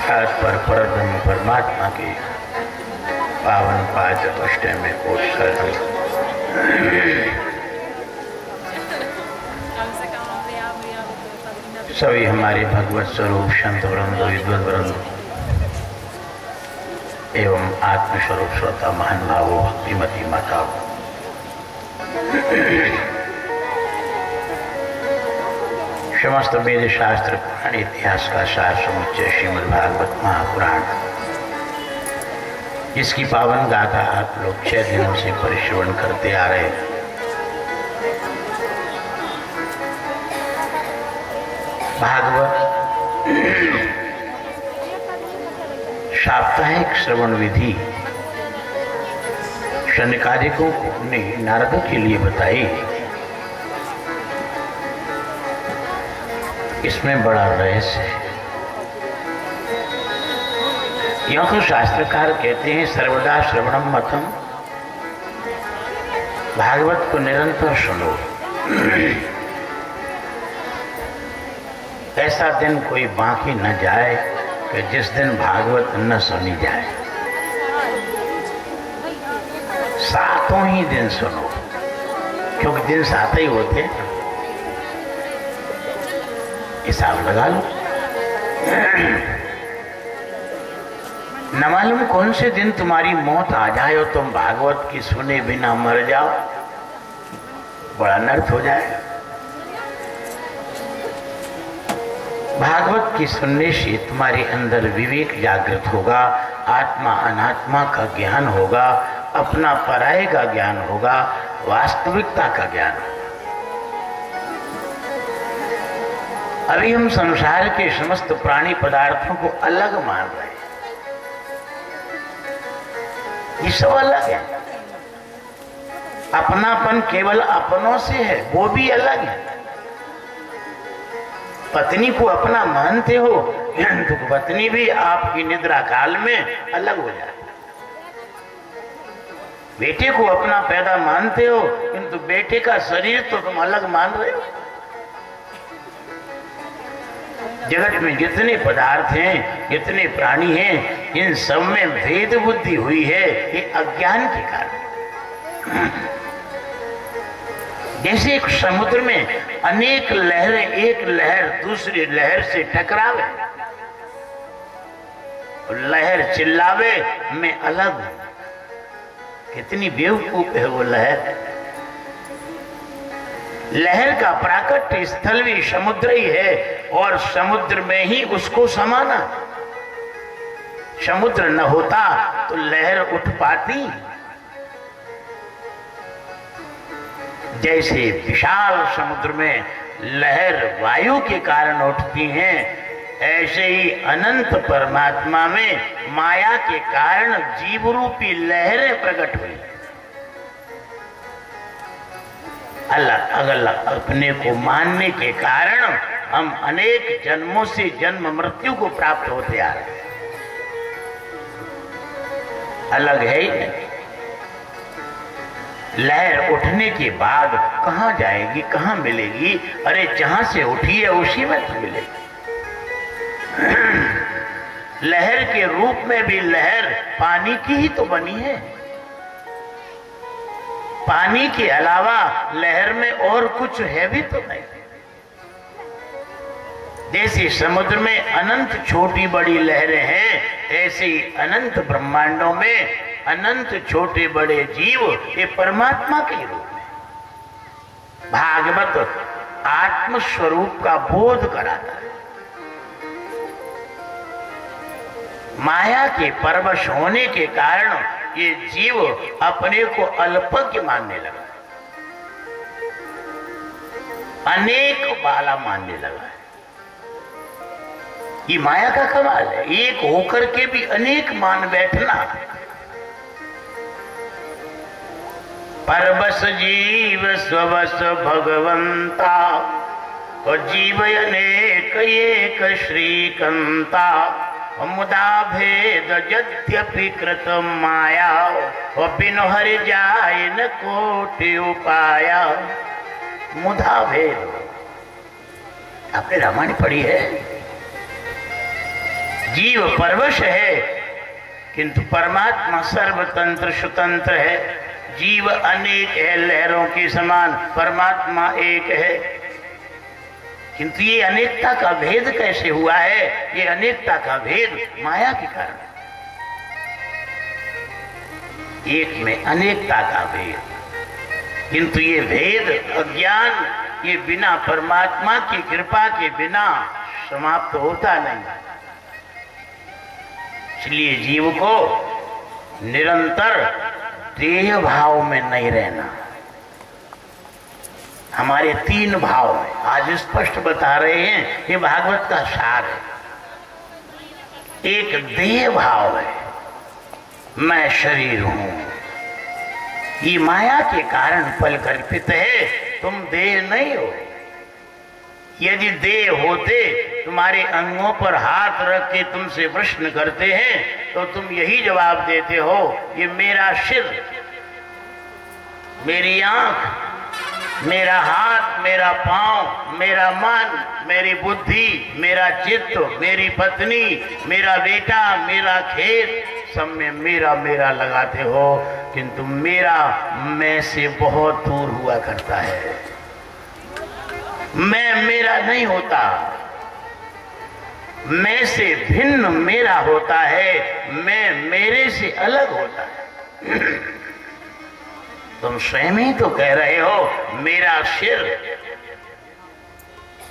आज पर परब्रह्म परमात्मा की पावन पाद अष्टमी उत्सव सभी हमारे भगवत स्वरूप संत वृंद विद्वत वृंद एवं आत्मस्वरूप श्रोता महान भावों भक्तिमती माताओं, समस्त वेद शास्त्र पुराण इतिहास का सार समुच्चय श्रीमद् भागवत महापुराण, इसकी पावन गाथा आप लोग 6 दिनों से परिश्रवण करते आ रहे हैं। भागवत साप्ताहिक श्रवण विधि शनकादिकों ने नारद के लिए बताई। इसमें बड़ा रहस्य है। यह तो शास्त्रकार कहते हैं सर्वदा श्रवणम मतम, भागवत को निरंतर सुनो। ऐसा दिन कोई बाकी न जाए कि जिस दिन भागवत न सुनी जाए। सातों ही दिन सुनो, क्योंकि दिन 7 ही होते हैं। हिसाब लगा लो। न मालूम कौन से दिन तुम्हारी मौत आ जाए और तुम भागवत की सुने बिना मर जाओ, बड़ा अनर्थ हो जाएगा। भागवत की सुनने से तुम्हारे अंदर विवेक जागृत होगा, आत्मा अनात्मा का ज्ञान होगा, अपना पराये का ज्ञान होगा, वास्तविकता का ज्ञान होगा। अभी हम संसार के समस्त प्राणी पदार्थों को अलग मान रहे हैं। ये सब अलग है। अपनापन केवल अपनों से है, वो भी अलग है। पत्नी को अपना मानते हो तो पत्नी भी आपकी निद्रा काल में अलग हो जाए। बेटे को अपना पैदा मानते हो, किंतु बेटे का शरीर तो तुम अलग मान रहे हो। जगत में जितने पदार्थ हैं, जितने प्राणी हैं, इन सब में भेद बुद्धि हुई है, ये अज्ञान के कारण। जैसे एक समुद्र में अनेक लहरें, एक लहर दूसरी लहर से टकरावे, लहर चिल्लावे, मैं अलग हूं। कितनी बेवकूफ है वो लहर। लहर का प्राकट्य स्थल भी समुद्र ही है और समुद्र में ही उसको समाना। समुद्र न होता तो लहर उठ पाती। जैसे विशाल समुद्र में लहर वायु के कारण उठती हैं, ऐसे ही अनंत परमात्मा में माया के कारण जीव रूपी लहरें प्रकट हुई। अलग अलग अपने को मानने के कारण हम अनेक जन्मों से जन्म मृत्यु को प्राप्त होते आ रहे हैं। अलग है ही नहीं। लहर उठने के बाद कहां जाएगी, कहां मिलेगी? अरे जहां से उठी है उसी में तो मिलेगी। लहर के रूप में भी लहर पानी की ही तो बनी है। पानी के अलावा लहर में और कुछ है भी तो नहीं। जैसे समुद्र में अनंत छोटी बड़ी लहरें हैं, ऐसे ही अनंत ब्रह्मांडों में अनंत छोटे बड़े जीव ये परमात्मा के रूप में। भागवत आत्म स्वरूप का बोध कराता है। माया के परवश होने के कारण ये जीव अपने को अल्पज्ञ मानने लगा, अनेक बाला मानने लगा है। ये माया का कमाल है, एक होकर के भी अनेक मान बैठना। परबस जीव स्वबस भगवंता और जीव अनेक एक श्रीकंता। मुदा भेद यद्यपि कृत माया और बिनु हरि जाय न कोटि उपाया। मुदा भेद, आपने रामायण पढ़ी है? जीव परवश है, किंतु परमात्मा सर्वतंत्र स्वतंत्र है। जीव अनेक है लहरों के समान, परमात्मा एक है। किंतु ये अनेकता का भेद कैसे हुआ है? ये अनेकता का भेद माया के कारण, एक में अनेकता का भेद। किंतु ये भेद अज्ञान, ये बिना परमात्मा की कृपा के बिना समाप्त होता नहीं। इसलिए जीव को निरंतर देह भाव में नहीं रहना। हमारे तीन भाव हैं, आज स्पष्ट बता रहे हैं, ये भागवत का सार है। एक देह भाव है, मैं शरीर हूं, ये माया के कारण फल कल्पित है, तुम देह नहीं हो। यदि देह होते, तुम्हारे अंगों पर हाथ रख के तुमसे प्रश्न करते हैं तो तुम यही जवाब देते हो, ये मेरा सिर, मेरी आंख, मेरा हाथ, मेरा पांव, मेरा मन, मेरी बुद्धि, मेरा चित्त, मेरी पत्नी, मेरा बेटा, मेरा खेत, सब में मेरा मेरा लगाते हो। किंतु मेरा मैं से बहुत दूर हुआ करता है। मैं मेरा नहीं होता, मैं से भिन्न मेरा होता है, मैं मेरे से अलग होता है। तुम स्वयं ही तो कह रहे हो मेरा सिर।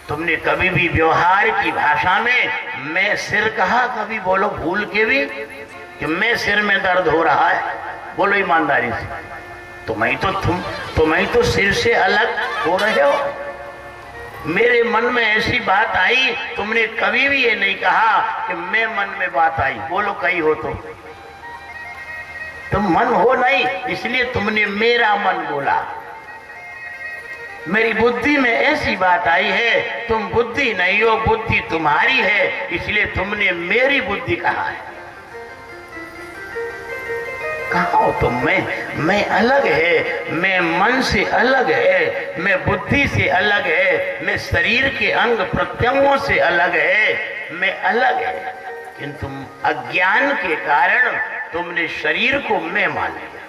तुमने कभी भी व्यवहार की भाषा में मैं सिर कहा? कभी बोलो भूल के भी कि मैं सिर में दर्द हो रहा है? बोलो ईमानदारी से। तुम्हें तो सिर से अलग हो रहे हो। मेरे मन में ऐसी बात आई, तुमने कभी भी ये नहीं कहा कि मैं मन में बात आई। बोलो कहीं हो तो तुम मन हो नहीं, इसलिए तुमने मेरा मन बोला। मेरी बुद्धि में ऐसी बात आई है, तुम बुद्धि नहीं हो, बुद्धि तुम्हारी है, इसलिए तुमने मेरी बुद्धि कहा है। कहा हो तुम? मैं अलग है, मैं मन से अलग है, मैं बुद्धि से अलग है, मैं शरीर के अंग प्रत्यंगों से अलग है, मैं अलग है। किंतु अज्ञान के कारण तुमने शरीर को मैं मान लिया।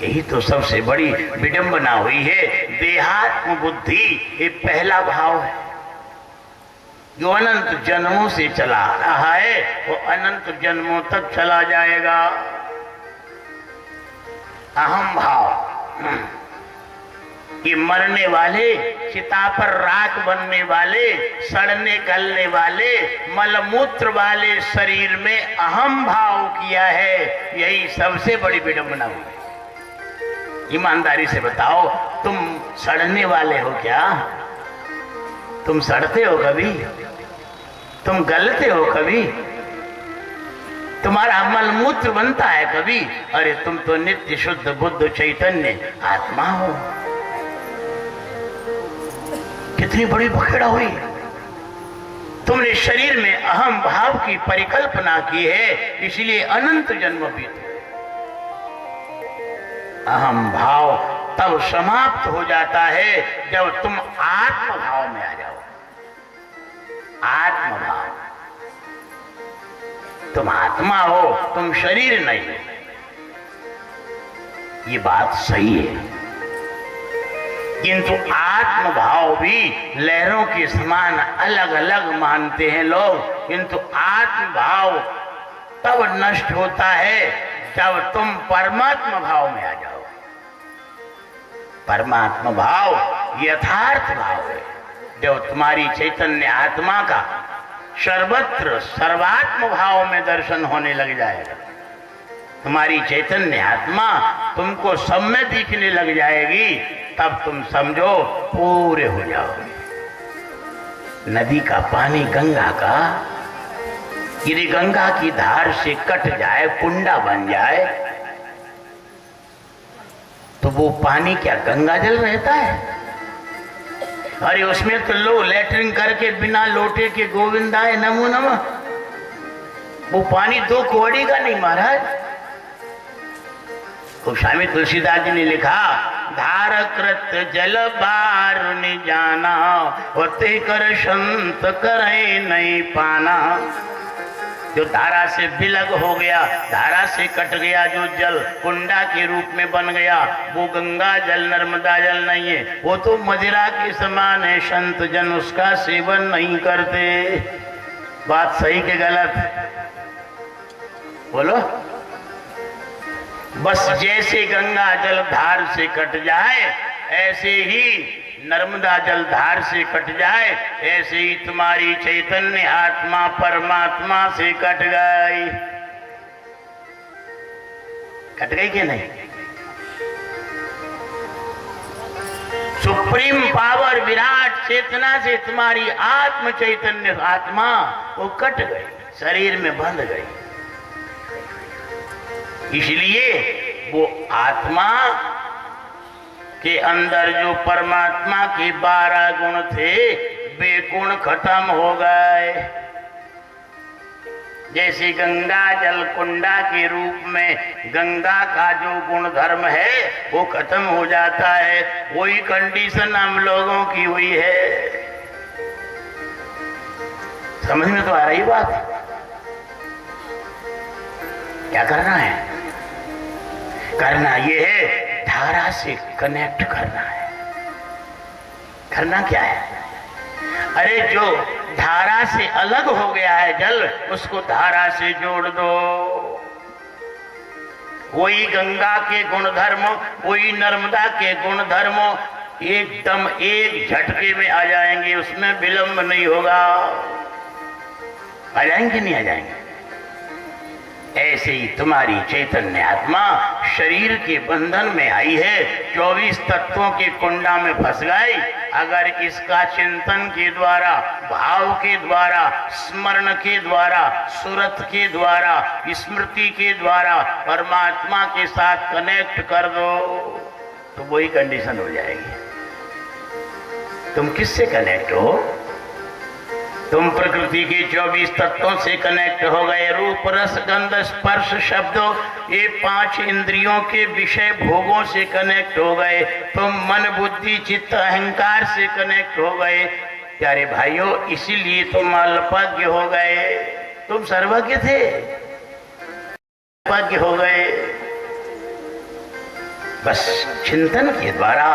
यही तो सबसे बड़ी विडंबना हुई है। देहात्म बुद्धि ये पहला भाव है जो अनंत जन्मों से चला आ रहा है, वो अनंत जन्मों तक चला जाएगा। अहम भाव, ये मरने वाले, चिता पर राख बनने वाले, सड़ने गलने वाले, मलमूत्र वाले शरीर में अहम भाव किया है। यही सबसे बड़ी विडंबना हुई। ईमानदारी से बताओ, तुम सड़ने वाले हो क्या? तुम सड़ते हो कभी? तुम गलते हो कभी? तुम्हारा मलमूत्र बनता है कभी? अरे तुम तो नित्य शुद्ध बुद्ध चैतन्य आत्मा हो। कितनी बड़ी बखेड़ा हुई। तुमने शरीर में अहम भाव की परिकल्पना की है, इसलिए अनंत जन्म बीते। अहम भाव तब समाप्त हो जाता है जब तुम आत्म भाव में आ जाओ। आत्म भाव, तुम आत्मा हो, तुम शरीर नहीं। ये बात सही है, किंतु आत्म भाव भी लहरों के समान अलग अलग मानते हैं लोग। किंतु आत्म भाव तब नष्ट होता है जब तुम परमात्मा भाव में आ जाओ। परमात्मा भाव यथार्थ भाव है, जब तुम्हारी चैतन्य आत्मा का सर्वत्र सर्वात्म भाव में दर्शन होने लग जाएगा। तुम्हारी चैतन्य आत्मा तुमको सब में दिखने लग जाएगी, तब तुम समझो पूरे हो जाओगे। नदी का पानी गंगा का, यदि गंगा की धार से कट जाए, कुंडा बन जाए, तो वो पानी क्या गंगा जल रहता है? अरे उसमें तो लोग लेटरिन करके बिना लोटे के गोविंदाय नमो नमः, वो पानी दो कौड़ी का नहीं महाराज। गोस्वामी तुलसीदास जी ने लिखा, धार कृत जल बार नि जाना, होते कर संत करे नहीं पाना। जो धारा से विलग हो गया, धारा से कट गया जो जल कुंडा के रूप में बन गया, वो गंगा जल नर्मदा जल नहीं है, वो तो मदिरा के समान है। संत जन उसका सेवन नहीं करते। बात सही के गलत? बोलो। बस जैसे गंगा जल धार से कट जाए, ऐसे ही नर्मदा जल धार से कट जाए, ऐसे ही तुम्हारी चैतन्य आत्मा परमात्मा से कट गई। कट गई कि नहीं? सुप्रीम पावर विराट चेतना से तुम्हारी आत्म चैतन्य आत्मा वो कट गई, शरीर में बंध गई। इसलिए वो आत्मा के अंदर जो परमात्मा के 12 गुण थे, वे गुण खत्म हो गए। जैसे गंगा जल कुंडा के रूप में गंगा का जो गुण धर्म है वो खत्म हो जाता है, वही कंडीशन हम लोगों की हुई है। समझ में तो आ रही बात? क्या करना है? करना ये है धारा से कनेक्ट करना है। करना क्या है? अरे जो धारा से अलग हो गया है जल, उसको धारा से जोड़ दो। वही गंगा के गुणधर्म, वही नर्मदा के गुणधर्म एकदम एक झटके में आ जाएंगे, उसमें विलंब नहीं होगा। आ जाएंगे नहीं आ जाएंगे? ऐसे ही तुम्हारी चैतन्य आत्मा शरीर के बंधन में आई है, 24 तत्वों के कुंडा में फंस गई। अगर इसका चिंतन के द्वारा, भाव के द्वारा, स्मरण के द्वारा, सुरत के द्वारा, स्मृति के द्वारा परमात्मा के साथ कनेक्ट कर दो, तो वही कंडीशन हो जाएगी। तुम किससे कनेक्ट हो? तुम प्रकृति के 24 तत्वों से कनेक्ट हो गए। रूप रस गंध स्पर्श शब्दों, ये 5 इंद्रियों के विषय भोगों से कनेक्ट हो गए। तुम मन बुद्धि चित्त अहंकार से कनेक्ट हो गए। प्यारे भाइयों, इसीलिए तुम अल्पज्ञ हो गए। तुम सर्वज्ञ थे, अल्पज्ञ हो गए। बस चिंतन के द्वारा,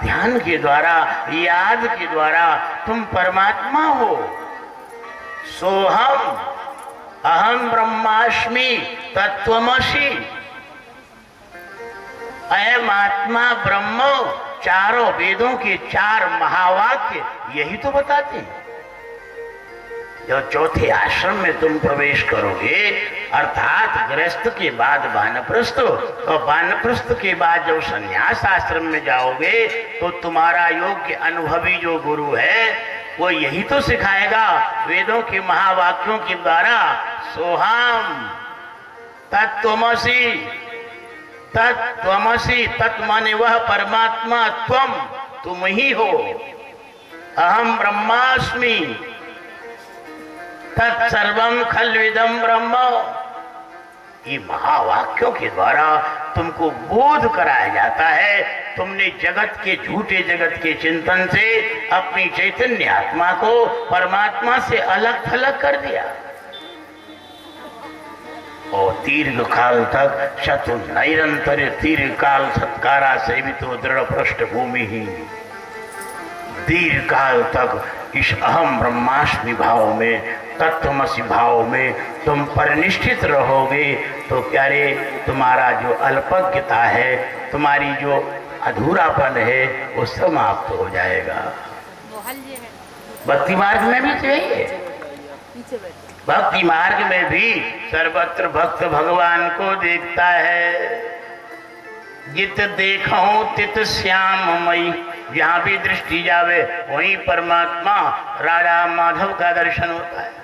ध्यान के द्वारा, याद के द्वारा तुम परमात्मा हो। सोहम अहम ब्रह्मास्मि तत्वमसि। अयम आत्मा ब्रह्म, चारों वेदों के 4 महावाक्य यही तो बताते हैं। जब चौथे आश्रम में तुम प्रवेश करोगे, अर्थात गृहस्थ के बाद वानप्रस्थ, और वानप्रस्थ के बाद जब संन्यास आश्रम में जाओगे, तो तुम्हारा योग्य अनुभवी जो गुरु है वो यही तो सिखाएगा वेदों के महावाक्यों के द्वारा। सोहम तत्त्वमसि, तत्त्वमसि, तत् माने वह परमात्मा, तुम ही हो। अहम ब्रह्मास्मि, तत्सर्वम खल्विदम ब्रह्म। ये महावाक्यों के द्वारा तुमको बोध कराया जाता है। तुमने जगत के, झूठे जगत के चिंतन से अपनी चैतन्य आत्मा को परमात्मा से अलग थलग कर दिया, और दीर्घ काल तक शत्रु निरंतर दीर्घ काल सत्कारा सेवित दृढ़ पृष्ठभूमि ही, दीर्घ काल तक इस अहम ब्रह्मास्मि भाव में, तत्वमसि भाव में तुम परिनिष्ठित रहोगे, तो प्यारे तुम्हारा जो अल्पज्ञता है, तुम्हारी जो अधूरापन है, वो समाप्त हो जाएगा। भक्ति मार्ग में भी चाहिए, भक्ति मार्ग में भी सर्वत्र भक्त भगवान को देखता है। जित देखूं तित श्याममयी, जहाँ भी दृष्टि जावे वहीं परमात्मा राधा माधव का दर्शन होता है।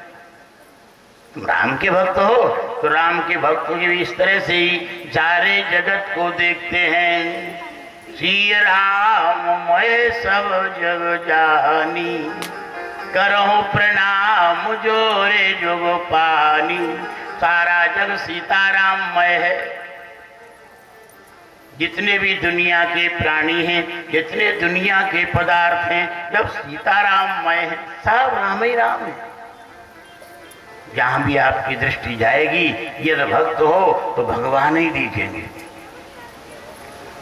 तुम राम के भक्त हो तो राम के भक्त भी इस तरह से ही सारे जगत को देखते हैं। श्री राम मैं सब जग जानी, करो प्रणाम जोरे जुग पानी। सारा जग सीताराम मय है। जितने भी दुनिया के प्राणी हैं, जितने दुनिया के पदार्थ हैं, जब सीताराममय है, सब राम ही राम है। जहां भी आपकी दृष्टि जाएगी, यदि भक्त हो तो भगवान ही दिखेंगे।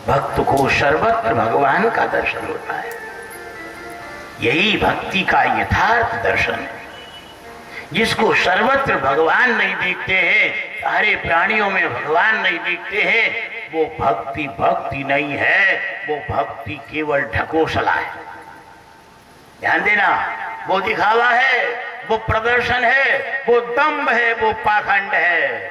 भक्त को सर्वत्र भगवान का दर्शन होता है। यही भक्ति का यथार्थ दर्शन है। जिसको सर्वत्र भगवान नहीं दिखते हैं, सारे प्राणियों में भगवान नहीं दिखते हैं, वो भक्ति भक्ति नहीं है, वो भक्ति केवल ढकोसला है। ध्यान देना, वो दिखावा है, वो प्रदर्शन है, वो दंभ है, वो पाखंड है।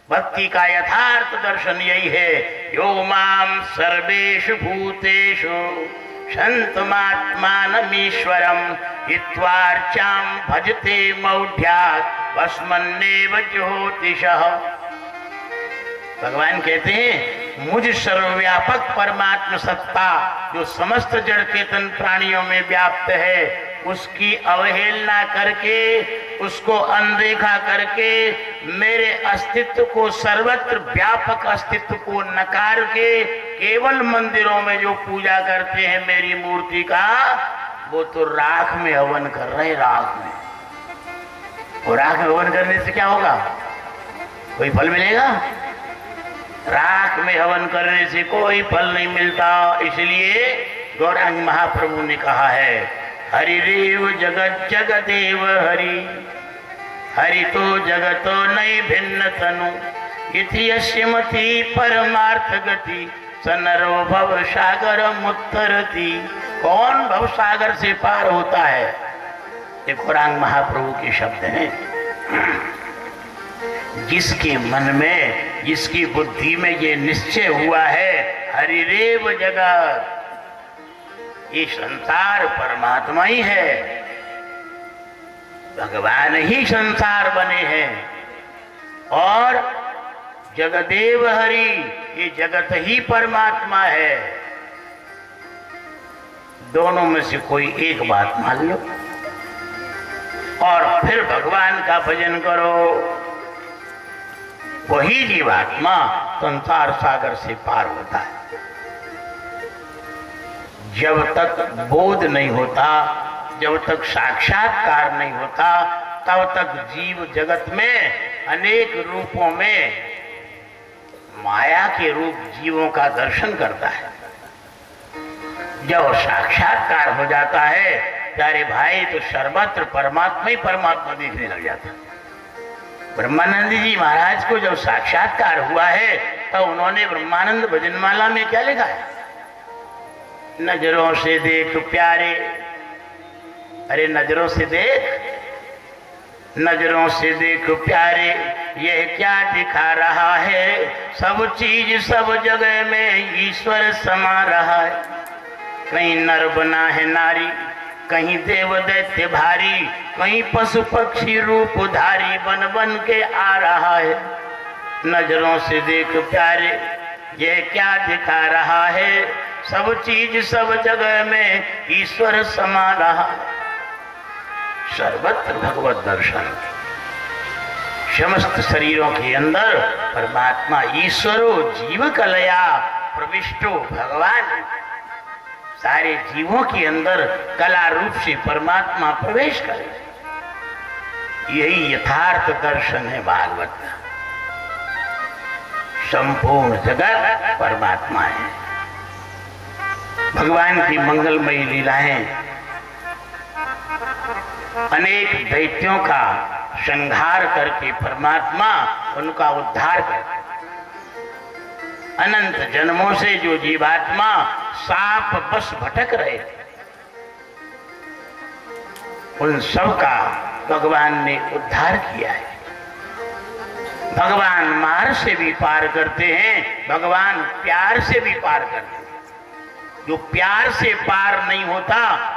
भक्ति का यथार्थ दर्शन यही है, यो माम सर्वेषु भूतेषु शान्तमात्मानमीश्वरं हित्वार्चां भजते मौढ्यात् भस्मन्नेव ज्योतिषः। भगवान कहते हैं, मुझ सर्वव्यापक परमात्म सत्ता जो समस्त जड़ चेतन प्राणियों में व्याप्त है, उसकी अवहेलना करके, उसको अनदेखा करके, मेरे अस्तित्व को, सर्वत्र व्यापक अस्तित्व को नकार के केवल मंदिरों में जो पूजा करते हैं मेरी मूर्ति का, वो तो राख में हवन कर रहे हैं। राख में, और राख में हवन करने से क्या होगा? कोई फल मिलेगा? राख में हवन करने से कोई फल नहीं मिलता। इसलिए गौरांग महाप्रभु ने कहा है, हरिरेव जगत जगदेव हरि, हरि तो जगतो नहीं भिन्न तनु, इति यस्य मति परमार्थ गति, सनरो भव सागर मुत्तरति। कौन भव सागर से पार होता है? ये गौरांग महाप्रभु के शब्द हैं। जिसके मन में, जिसकी बुद्धि में ये निश्चय हुआ है, हरिरेव जगत, ये संसार परमात्मा ही है, भगवान ही संसार बने हैं, और जगदेव हरि, ये जगत ही परमात्मा है। दोनों में से कोई एक बात मान लो और फिर भगवान का भजन करो। वही जीवात्मा संसार सागर से पार होता है। जब तक बोध नहीं होता, जब तक साक्षात्कार नहीं होता, तब तक जीव जगत में अनेक रूपों में माया के रूप जीवों का दर्शन करता है। जब साक्षात्कार हो जाता है, प्यारे भाई, तो सर्वत्र परमात्मा ही परमात्मा दिखने लग जाता है। ब्रह्मानंद जी महाराज को जब साक्षात्कार हुआ है, तो उन्होंने ब्रह्मानंद भजनमाला में क्या लिखा है? नजरों से देख प्यारे, अरे नजरों से देख, नजरों से देख प्यारे, यह क्या दिखा रहा है? सब चीज सब जगह में ईश्वर समा रहा है। कहीं नर बना है नारी, कहीं देव दैत्य भारी, कहीं पशु पक्षी रूप धारी बन बन के आ रहा है। नजरों से देख प्यारे, यह क्या दिखा रहा है? सब चीज सब जगह में ईश्वर समा रहा। सर्वत्र भगवत दर्शन, समस्त शरीरों के अंदर परमात्मा ईश्वरो जीव कलया प्रविष्टो भगवान। सारे जीवों के अंदर कला रूप से परमात्मा प्रवेश करे। यही यथार्थ दर्शन है भागवत का। संपूर्ण जगत परमात्मा है। भगवान की मंगलमयी लीलाएं अनेक दैत्यों का संहार करके परमात्मा उनका उद्धार करते। अनंत जन्मों से जो जीवात्मा साप बस भटक रहे थे, उन सब का भगवान ने उद्धार किया है। भगवान मार से भी पार करते हैं, भगवान प्यार से भी पार करते हैं। जो प्यार से पार नहीं होता,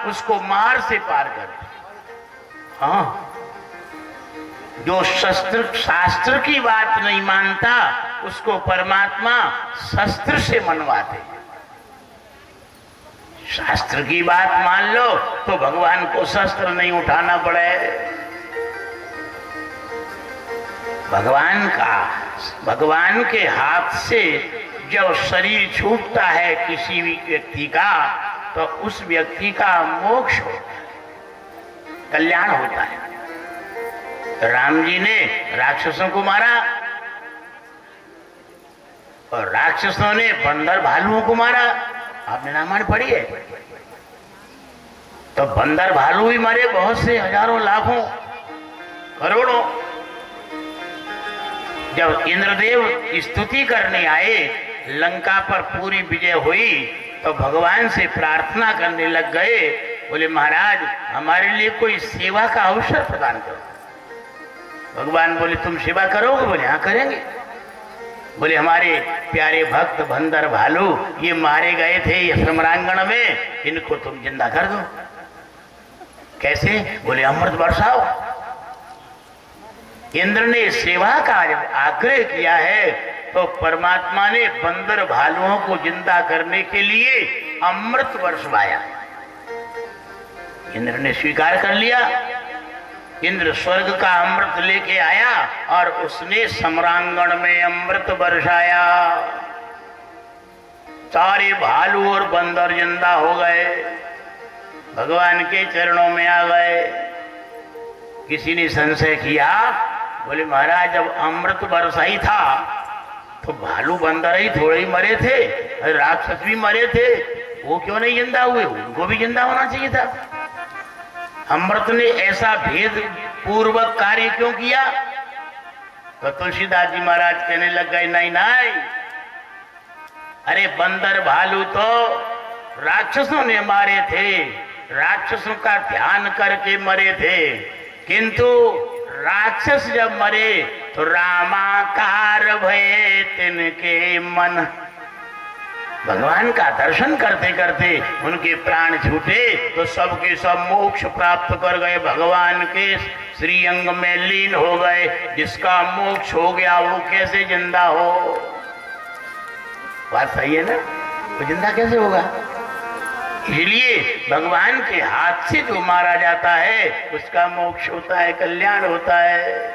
उसको मार से पार करते। हाँ, जो शास्त्र की बात नहीं मानता, उसको परमात्मा शस्त्र से मनवाते। शास्त्र की बात मान लो तो भगवान को शस्त्र नहीं उठाना पड़े। भगवान के हाथ से जब शरीर छूटता है किसी भी व्यक्ति का तो उस व्यक्ति का मोक्ष होता है, कल्याण होता है। राम जी ने राक्षसों को मारा और राक्षसों ने बंदर भालुओं को मारा। आपने रामायण पढ़ी है? तो बंदर भालू भी मरे, बहुत से, हजारों, लाखों, करोड़ों। जब इंद्रदेव स्तुति करने आए, लंका पर पूरी विजय हुई, तो भगवान से प्रार्थना करने लग गए, बोले महाराज हमारे लिए कोई सेवा का अवसर प्रदान करो। भगवान बोले तुम सेवा करोगे? बोले हाँ करेंगे। बोले हमारे प्यारे भक्त बंदर भालू ये मारे गए थे ये सम्रांगण में, इनको तुम जिंदा कर दो। कैसे? बोले अमृत बरसाओ। इंद्र ने सेवा का आग्रह किया है तो परमात्मा ने बंदर भालुओं को जिंदा करने के लिए अमृत बरसवाया। इंद्र ने स्वीकार कर लिया। इंद्र स्वर्ग का अमृत लेके आया और उसने सम्रांगण में अमृत बरसाया। सारे भालू और बंदर जिंदा हो गए, भगवान के चरणों में आ गए। किसी ने संशय किया, बोले महाराज जब अमृत बरसा ही था तो भालू बंदर ही थोड़े ही मरे थे, राक्षस भी मरे थे, वो क्यों नहीं जिंदा हुए? उनको भी जिंदा होना चाहिए था। अमृत ने ऐसा भेद पूर्वक कार्य क्यों किया? तो तुलसीदास जी महाराज कहने लग गए नहीं नहीं, अरे बंदर भालू तो राक्षसों ने मारे थे, राक्षसों का ध्यान करके मरे थे, किंतु राक्षस जब मरे तो रामाकार भये तिनके मन। भगवान का दर्शन करते करते उनके प्राण छूटे तो सबके सब मोक्ष प्राप्त कर गए, भगवान के श्री अंग में लीन हो गए। जिसका मोक्ष हो गया वो कैसे जिंदा हो? बात सही है ना? वो जिंदा कैसे होगा? इसलिए भगवान के हाथ से जो मारा जाता है उसका मोक्ष होता है, कल्याण होता है।